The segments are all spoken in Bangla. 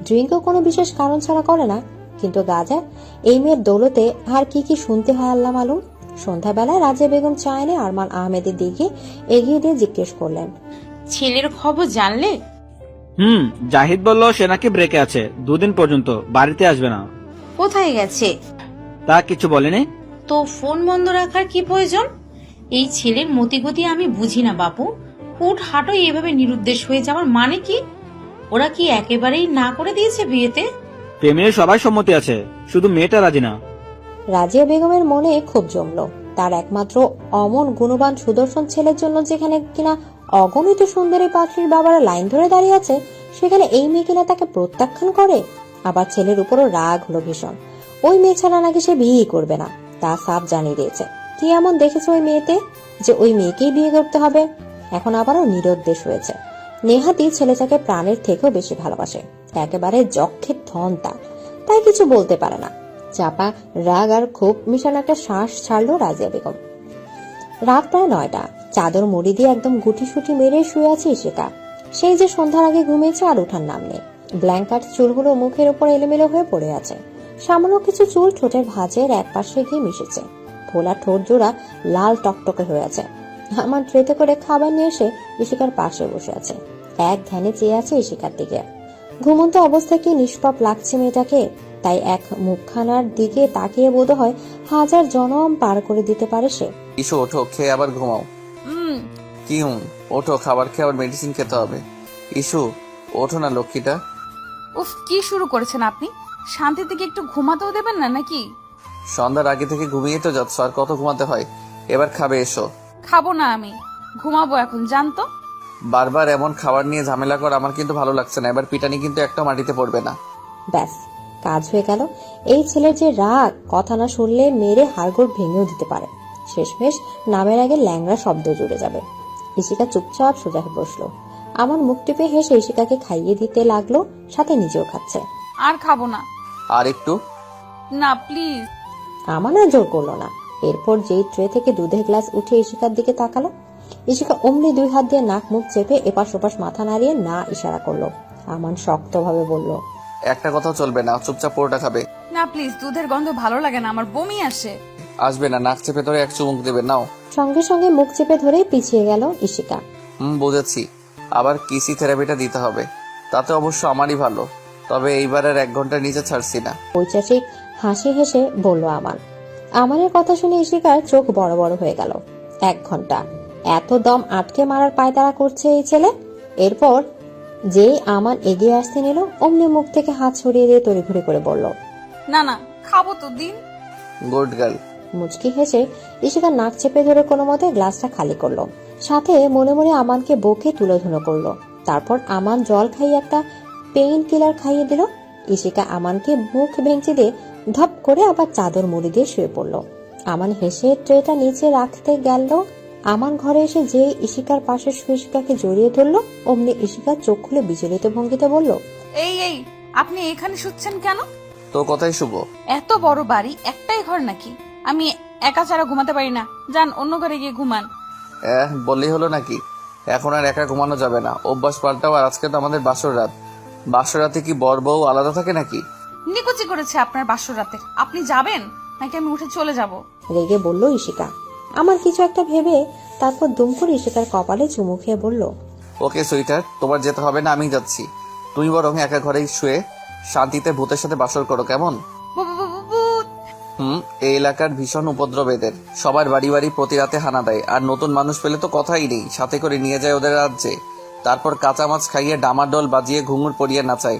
ড্রিঙ্কও কোনো বিশেষ কারণ ছাড়া করে না, কিন্তু গাঁজা এই মেয়ের দৌলতে আর কি কি শুনতে হয় আল্লাহ মালুম। সন্ধ্যাবেলায় রাজিয়া বেগম চা এনে আরমান আহমেদের দিকে এগিয়ে দিয়ে জিজ্ঞেস করলেন, ছেলের খবর জানলে? জাহিদ বলল সে নাকি ব্রেকে আছে, 2 দিন পর্যন্ত বাড়িতে আসবে না। কোথায় গেছে? তা কিছু বলেনি। তো ফোন বন্ধ রাখার কি প্রয়োজন? এই ছেলের মতিগতি আমি বুঝি না বাপু। হুট হাঁটো এভাবে নিরুদ্দেশ হয়ে যাওয়ার মানে কি? ওরা কি একেবারেই না করে দিয়েছে বিয়েতে? ফ্যামিলির সবাই সম্মতি আছে, শুধু মেয়েটা রাজি না। রাজিয়া বেগমের মনে খুব জমলো। তার একমাত্র অমন গুণবান সুদর্শন ছেলের জন্য যেখানে কিনা অগণিত সুন্দরী পাত্রীর বাবারা লাইন ধরে দাঁড়িয়ে আছে, সেখানে এই মেয়ে কিনা তাকে প্রত্যাখ্যান করে। আবার ছেলের উপরও রাগ হলো ভীষণ। ওই মেয়ে ছাড়া নাকি সে বিয়েই করবে না, তা সাফ জানিয়ে দিয়েছে। কি এমন দেখেছে ওই মেয়েতে যে ওই মেয়েকেই বিয়ে করতে হবে? এখন আবারও নিরুদ্দেশ হয়েছে। নেহাতি ছেলেটাকে প্রাণের থেকেও বেশি ভালোবাসে, একেবারে যক্ষের ধন তার, তাই কিছু বলতে পারে না। চাপা রাগ আর খুব মিশানো একটা শ্বাস ছাড়লো রাজিয়া বেগম। রাত প্রায় 9টা। চাদর মুড়ি দিয়ে একদম গুটি সুটি মেরে শুয়ে আছে ইশিকা। সেই যে সন্ধ্যার আগে ঘুমিয়েছে আর ওঠার নাম নেই। ব্ল্যাঙ্কাট চুলগুলো মুখের উপর এলোমেলো হয়ে পড়ে আছে। সামান্য কিছু চুল ঠোঁটের ভাঁজের এক পাশে গিয়ে মিশেছে। ফোলা ঠোঁট জোড়া লাল টকটকে হয়ে আছে। আমার ট্রেতে করে খাবার নিয়ে এসে ইশিকার পাশে বসে আছে। এক ধ্যানে চেয়ে আছে ইশিকার দিকে। ঘুমন্ত অবস্থায় কি নিষ্পাপ লাগছে মেয়েটাকে, তাই এক মুখখানার দিকে তাকিয়ে বোধ হয় হাজার জনম পার করে দিতে পারে সে। ইসু ওঠো, খেয়ে আবার ঘুমাও। কি ওঠো, খাবার খেয়ে আবার মেডিসিন খেতে হবে। ইসু ওঠো না লক্ষ্মীটা। উফ, কি শুরু করেছেন আপনি? শান্তি থেকে একটু ঘুমাতেও দেবেন না নাকি? সন্ধ্যার আগে থেকে ঘুমিয়ে তো যাচ্ছ, আর কত ঘুমাতে হয়? এবার খাবে, এসো। খাবো না আমি, ঘুমাবো এখন, জানতো। বারবার এমন খাবার নিয়ে ঝামেলা কর আমার কিন্তু ভালো লাগছে না। এবার পিটানি কিন্তু একটা মাটিতে পড়বে না। ব্যাস, কাজ হয়ে গেল। এই ছেলের যে রাগ, কথা না শুনলে মেরে হাড়গোড় ভেঙেও দিতে পারে। শেষমেশ নামের আগে ল্যাংড়া শব্দ জুড়ে যাবে। ইশিকা চুপচাপ সোজা হয়ে বসলো। আমার মুখ টিপে হেসে ইশিকাকে খাইয়ে দিতে লাগলো, সাথে নিজেও খাচ্ছে। আর খাবো না। আর একটু। না প্লিজ। আমার আর জোর করলো না। এরপর যেই ট্রে থেকে দুধের গ্লাস উঠে ইশিকার দিকে তাকালো, ইশিকা অমনি 2 হাত দিয়ে নাক মুখ চেপে এপাশ ওপাশ মাথা নাড়িয়ে না ইশারা করলো। আমান শক্তভাবে বলল, একটা কথা চলবে না, চুপচাপ পুরোটা খাবে। না প্লিজ, দুধের গন্ধ ভালো লাগে না, আমার বমি আসে। আসবে না, নাক চেপে ধরে এক চুমুক দেবে। নাও। সঙ্গে সঙ্গে মুখ চেপে ধরে পিছিয়ে গেল ইশিকা। বুঝেছি, আবার কিসি থেরাপিটা দিতে হবে। তাতে অবশ্য আমারই ভালো, তবে এইবারের 1 ঘন্টার নিচে ছাড়ছি না। ঐতিহাসিক হাসি হেসে বলল আমান। আমানের কথা শুনে ইশিকার চোখ বড় বড় হয়ে গেল। 1 ঘন্টা এত দম আটকে মারার পায়তারা করছে এই ছেলে। এরপর যে আমান এগিয়ে আসতে নিল, অমনি মুখ থেকে হাত সরিয়ে দিয়ে তড়িঘড়ি করে বলল, না না, খাবো তো, দিন। Good girl. মুচকি হেসে ইশিকা নাক চেপে ধরে কোনো মতে গ্লাসটা খালি করলো, সাথে মনে মনে আমানকে বকে তুলোধুনো করলো। তারপর আমান জল খাইয়ে একটা পেইন কিলার খাইয়ে দিল। ইশিকা আমানকে মুখ ভেঙচি দিয়ে ধপ করে আবার চাদর মুড়ি দিয়ে শুয়ে পড়লো। আমান হেসে ট্রেটা নিচে রাখতে গেল। আমান ঘরে এসে যে ইশিকার পাশে শুয়ে ইশিকাকে জড়িয়ে ধরলো, অমনি ইশিকা চোখ খুলে বিচলিত ভঙ্গিতে বলল, এই এই, আপনি এখানে শুচ্ছেন কেন? তো কথাই শুভ। এত বড় বাড়ি, একটাই ঘর নাকি? আমি একা ছাড়া ঘুমাতে পারি না, যান অন্য ঘরে গিয়ে ঘুমান। বললেই হলো নাকি? এখন আর একা ঘুমানো যাবে না, অভ্যাস পাল্টাও। আর আজকে তো আমাদের বাসর রাত। বাসর রাতে কি বর বউ আলাদা থাকে নাকি? নিকুচি করেছে আপনার বাসর রাতের। আপনি যাবেন নাকি আমি উঠে চলে যাব? রেগে বলল ইশিকা। আমার কিছু একটা ভেবে তারপর দুম করে ইশিকার কপালে চুমু খেয়ে বলল, ওকে সুইটার, তোমার যেতে হবে না, আমি যাচ্ছি। তুমি বরং একা ঘরেই শুয়ে শান্তিতে ভূতের সাথে বাসর করো, কেমন? ভূত। এই এলাকার ভীষণ উপদ্রব এদের। সবার বাড়ি বাড়ি প্রতি রাতে হানা দেয়, আর নতুন মানুষ পেলে তো কথাই নেই, সাথে করে নিয়ে যায় ওদের রাজ্যে। তারপর কাঁচা মাছ খাইয়ে ডামাডোল বাজিয়ে ঘুঙুর পরিয়ে নাচায়,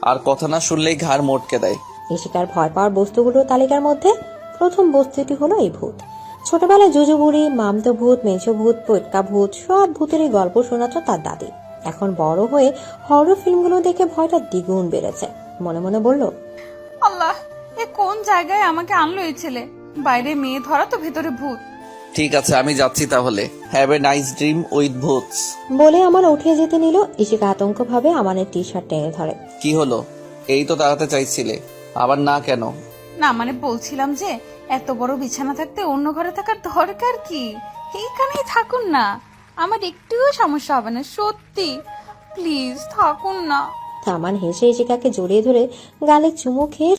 আর কথা না শুনলেই ঘাড় মোটকে দেয়। ইশিকার ভয় পাওয়ার বস্তুগুলোর তালিকার মধ্যে প্রথম বস্তুটি হলো এই ভূত। ছোটবেলায় জুজু বুড়ি, মামতো ভূত, মেঝো ভূত, পটকা ভূত, সব ভূতেরই গল্প শোনাত তার দাদি। এখন বড় হয়ে হরর ফিল্মগুলো দেখে ভয়টা দ্বিগুণ বেড়েছে। মনে মনে বলল, আল্লাহ, এ কোন জায়গায় আমাকে আনলো এই ছেলে? বাইরে মেয়ে ধরা তো ভেতরে ভূত। ঠিক আছে, আমি যাচ্ছি তাহলে। Have a nice dream with ভূতস। বলে আমার উঠে যেতে নিল। ইশিকা আতঙ্ক ভাবে আমানের টি শার্ট টেনে ধরে। কি হলো? এই তো তাড়াতে চাইছিলে, আবার না কেন? না মানে বলছিলাম যে এত বড় বিছানা থাকতে অন্য ঘরে থাকার দরকার কি? এইখানেই থাকুন না, আমার একটুও সমস্যা হবে না, সত্যি। প্লিজ থাকুন না। আমান হেসে ইশিকাকে জড়িয়ে ধরে গালে চুমু খেয়ে